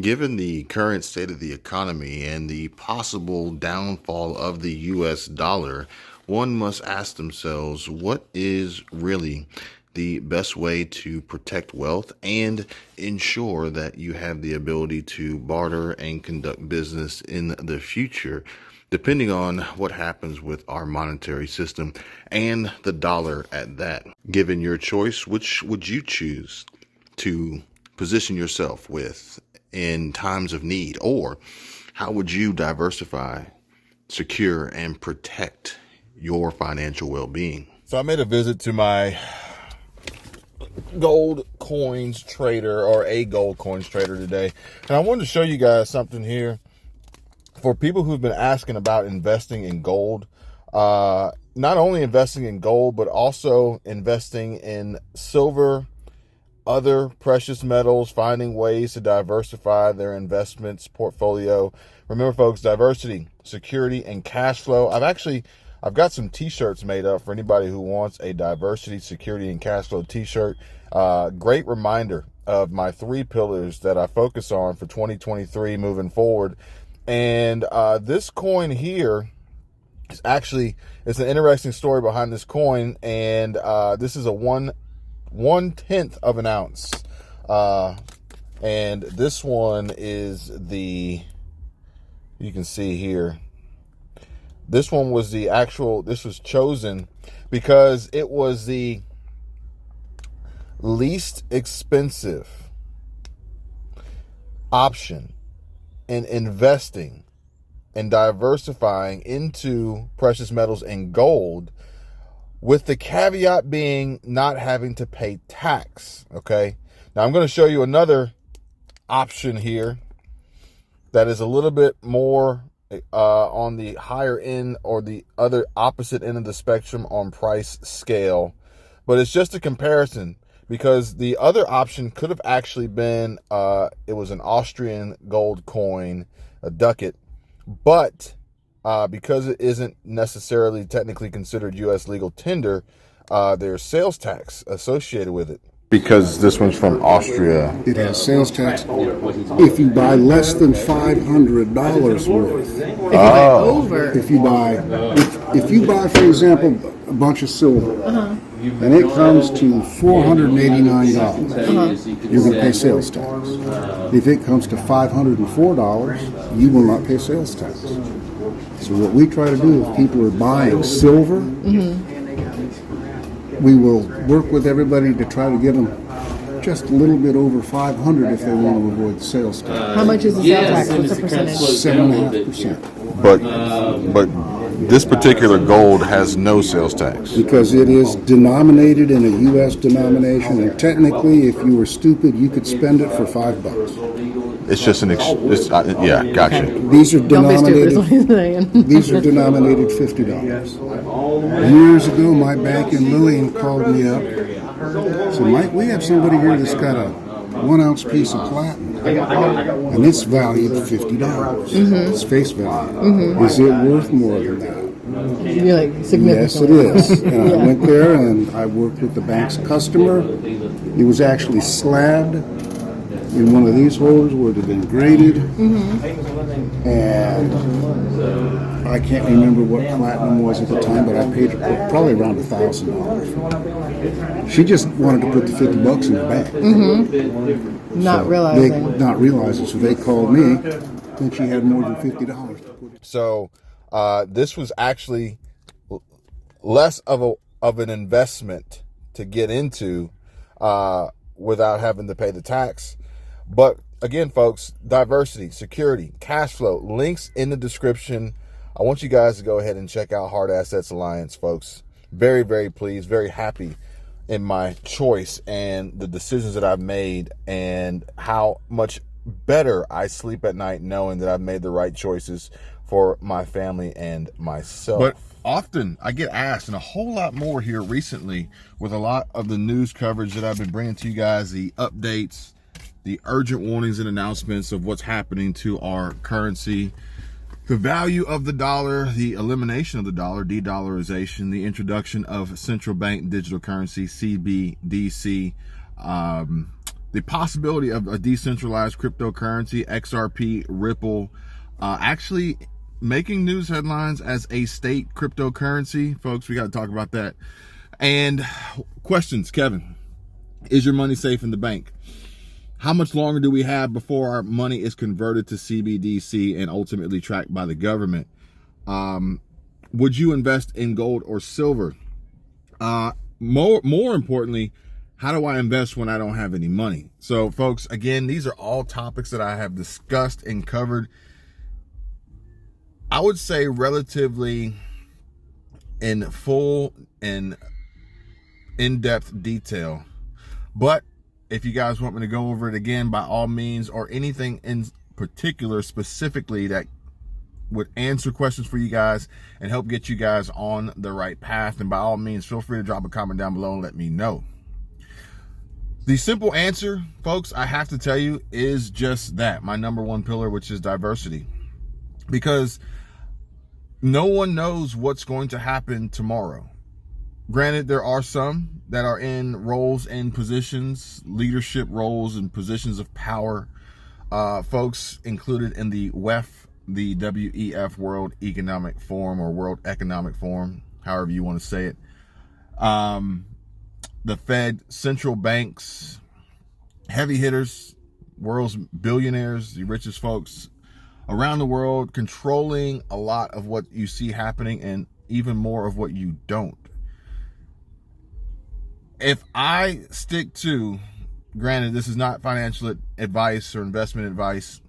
Given the current state of the economy and the possible downfall of the US dollar, one must ask themselves what is really the best way to protect wealth and ensure that you have the ability to barter and conduct business in the future, depending on what happens with our monetary system and the dollar at that. Given your choice, which would you choose to position yourself with in times of need? Or how would you diversify, secure, and protect your financial well-being? So I made a visit to my gold coins trader, or a gold coins trader today. And I wanted to show you guys something here for people who've been asking about investing in gold. Not only investing in gold, but also investing in silver, other precious metals, finding ways to diversify their investments portfolio. Remember, folks, diversity, security, and cash flow. I've got some t-shirts made up for anybody who wants a diversity, security, and cash flow t-shirt. Great reminder of my 3 pillars that I focus on for 2023 moving forward. And this coin here is it's an interesting story behind this coin. And this is a 1/10 of an ounce. And this one is you can see here, this one was this was chosen because it was the least expensive option in investing and diversifying into precious metals and gold, with the caveat being not having to pay tax. Okay. Now I'm going to show you another option here that is a little bit more on the higher end, or the other opposite end of the spectrum on price scale. But it's just a comparison, because the other option could have actually been, it was an Austrian gold coin, a ducat, but because it isn't necessarily technically considered U.S. legal tender, there's sales tax associated with it. Because this one's from Austria. It has sales tax if you buy less than $500 worth. Over. If you buy, for example, a bunch of silver, and it comes to $489, you're going to pay sales tax. If it comes to $504, you will not pay sales tax. So what we try to do, if people are buying silver, we will work with everybody to try to get them just a little bit over 500 if they want to avoid sales tax. How much is the sales tax? What's the percentage? 7.5%. But this particular gold has no sales tax. Because it is denominated in a U.S. denomination, and technically, if you were stupid, you could spend it for $5. It's just yeah, gotcha. These are Don't be stupid, is what he's denominated. saying. These are denominated $50. Years ago, my bank in Lillian called me up. So, Mike, we have somebody here that's got a 1-ounce piece of platinum, and it's valued $50. It's face value. Is it worth more than that? You're like, significantly. Yes, it is. And I went there and I worked with the bank's customer. It was actually slabbed in one of these holes where it had been graded. And I can't remember what platinum was at the time, but I paid her probably around $1,000 for it. She just wanted to put the $50 in the bank. Not realizing. So they called me, and she had more than $50 to put it. So this was actually less of an investment to get into without having to pay the tax. But again, folks, diversity, security, cash flow, links in the description. I want you guys to go ahead and check out Hard Assets Alliance, folks. Very, very pleased, very happy in my choice and the decisions that I've made, and how much better I sleep at night knowing that I've made the right choices for my family and myself. But often I get asked, and a whole lot more here recently with a lot of the news coverage that I've been bringing to you guys, the updates, the urgent warnings and announcements of what's happening to our currency, the value of the dollar, the elimination of the dollar, de-dollarization, the introduction of central bank digital currency, CBDC, the possibility of a decentralized cryptocurrency, XRP, Ripple, actually making news headlines as a state cryptocurrency. Folks, we got to talk about that. And questions, Kevin, is your money safe in the bank? How much longer do we have before our money is converted to CBDC and ultimately tracked by the government? Would you invest in gold or silver? More importantly, how do I invest when I don't have any money? So, folks, again, these are all topics that I have discussed and covered, I would say, relatively in full and in-depth detail. But if you guys want me to go over it again, by all means, or anything in particular specifically that would answer questions for you guys and help get you guys on the right path, and by all means, feel free to drop a comment down below and let me know. The simple answer, folks, I have to tell you, is just that. My number one pillar, which is diversity. Because no one knows what's going to happen tomorrow. Granted, there are some that are in roles and positions, leadership roles and positions of power, folks included in the WEF, the WEF, World Economic Forum, or World Economic Forum, however you want to say it. The Fed, central banks, heavy hitters, world's billionaires, the richest folks around the world, controlling a lot of what you see happening and even more of what you don't. If I stick to, granted, this is not financial advice or investment advice,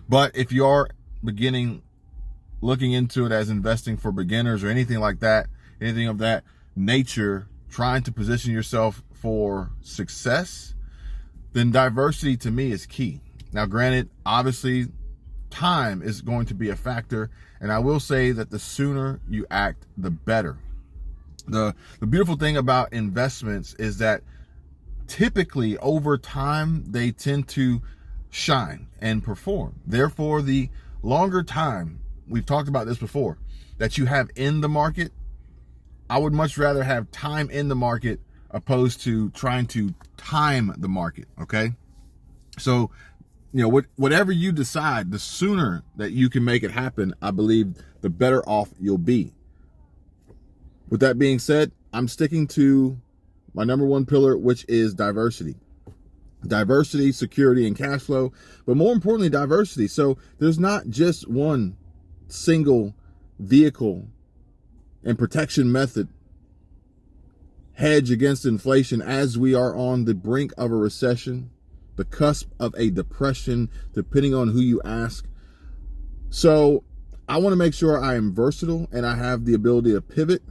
but if you are looking into it as investing for beginners or anything like that, anything of that nature, trying to position yourself for success, then diversity to me is key. Now, granted, obviously, time is going to be a factor, and I will say that the sooner you act, the better. The beautiful thing about investments is that typically over time, they tend to shine and perform. Therefore, the longer time, we've talked about this before, that you have in the market, I would much rather have time in the market opposed to trying to time the market, okay? So, whatever you decide, the sooner that you can make it happen, I believe the better off you'll be. With that being said, I'm sticking to my number one pillar, which is diversity. Diversity, security, and cash flow, but more importantly, diversity. So there's not just one single vehicle and protection method hedge against inflation, as we are on the brink of a recession, the cusp of a depression, depending on who you ask. So I want to make sure I am versatile and I have the ability to pivot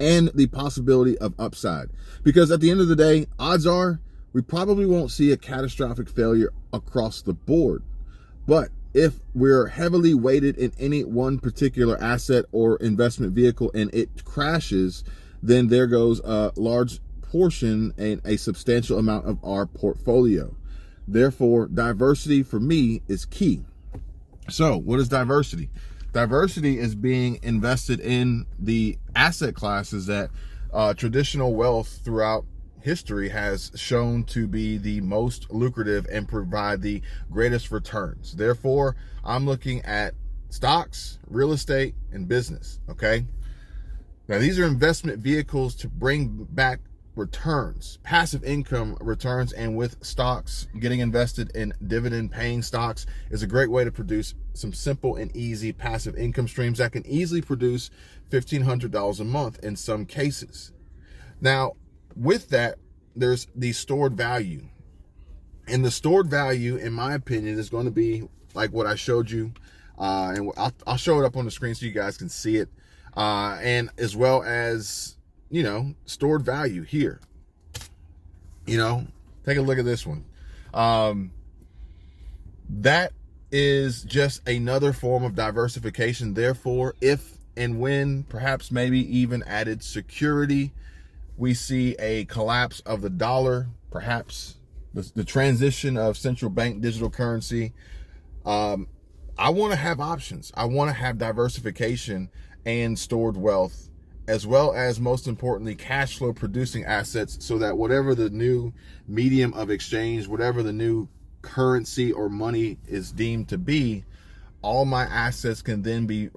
and the possibility of upside. Because at the end of the day, odds are we probably won't see a catastrophic failure across the board. But if we're heavily weighted in any one particular asset or investment vehicle and it crashes, then there goes a large portion and a substantial amount of our portfolio. Therefore, diversity for me is key. So what is diversity? Diversity is being invested in the asset classes that traditional wealth throughout history has shown to be the most lucrative and provide the greatest returns. Therefore, I'm looking at stocks, real estate, and business, okay? Now, these are investment vehicles to bring back returns, passive income returns, and with stocks, getting invested in dividend paying stocks is a great way to produce some simple and easy passive income streams that can easily produce $1,500 a month in some cases. Now, with that, there's the stored value. And the stored value, in my opinion, is going to be like what I showed you. And I'll show it up on the screen so you guys can see it. And as well as, stored value here. Take a look at this one. That is just another form of diversification. Therefore, if and when, perhaps maybe even added security, we see a collapse of the dollar, perhaps the transition of central bank digital currency. I want to have options. I want to have diversification and stored wealth as well as, most importantly, cash flow producing assets, so that whatever the new medium of exchange, whatever the new currency or money is deemed to be, all my assets can then be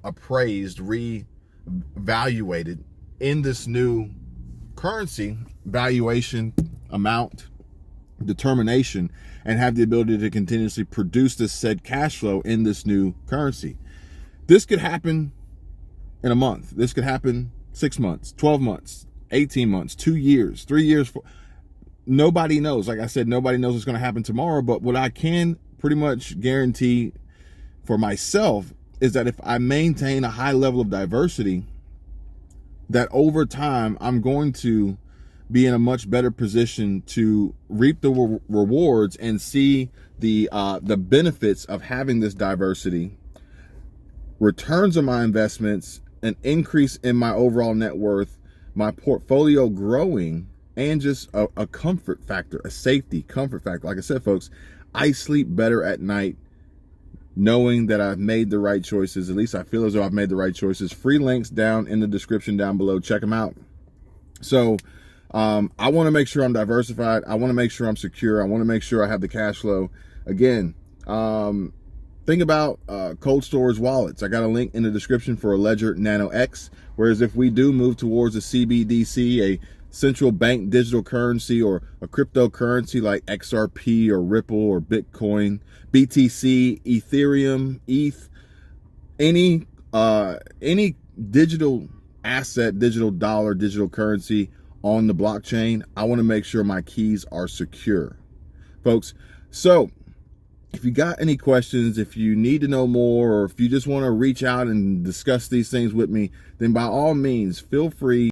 appraised, re-evaluated in this new currency valuation, amount, determination, and have the ability to continuously produce this said cash flow in this new currency. This could happen in a month. This could happen 6 months, 12 months, 18 months, 2 years, 3 years. Nobody knows. Like I said, nobody knows what's going to happen tomorrow. But what I can pretty much guarantee for myself is that if I maintain a high level of diversity, that over time I'm going to be in a much better position to reap the rewards and see the benefits of having this diversity, returns on my investments, an increase in my overall net worth, my portfolio growing, and just a comfort factor, a safety comfort factor. Like I said, folks, I sleep better at night knowing that I've made the right choices. At least I feel as though I've made the right choices. Free links down in the description down below. Check them out. So I want to make sure I'm diversified. I want to make sure I'm secure. I want to make sure I have the cash flow. Again, think about cold storage wallets. I got a link in the description for a Ledger Nano X. Whereas if we do move towards a CBDC, a central bank digital currency, or a cryptocurrency like XRP or Ripple or Bitcoin, BTC, Ethereum, ETH, any digital asset, digital dollar, digital currency on the blockchain, I want to make sure my keys are secure, folks. So if you got any questions, if you need to know more, or if you just want to reach out and discuss these things with me, then by all means, feel free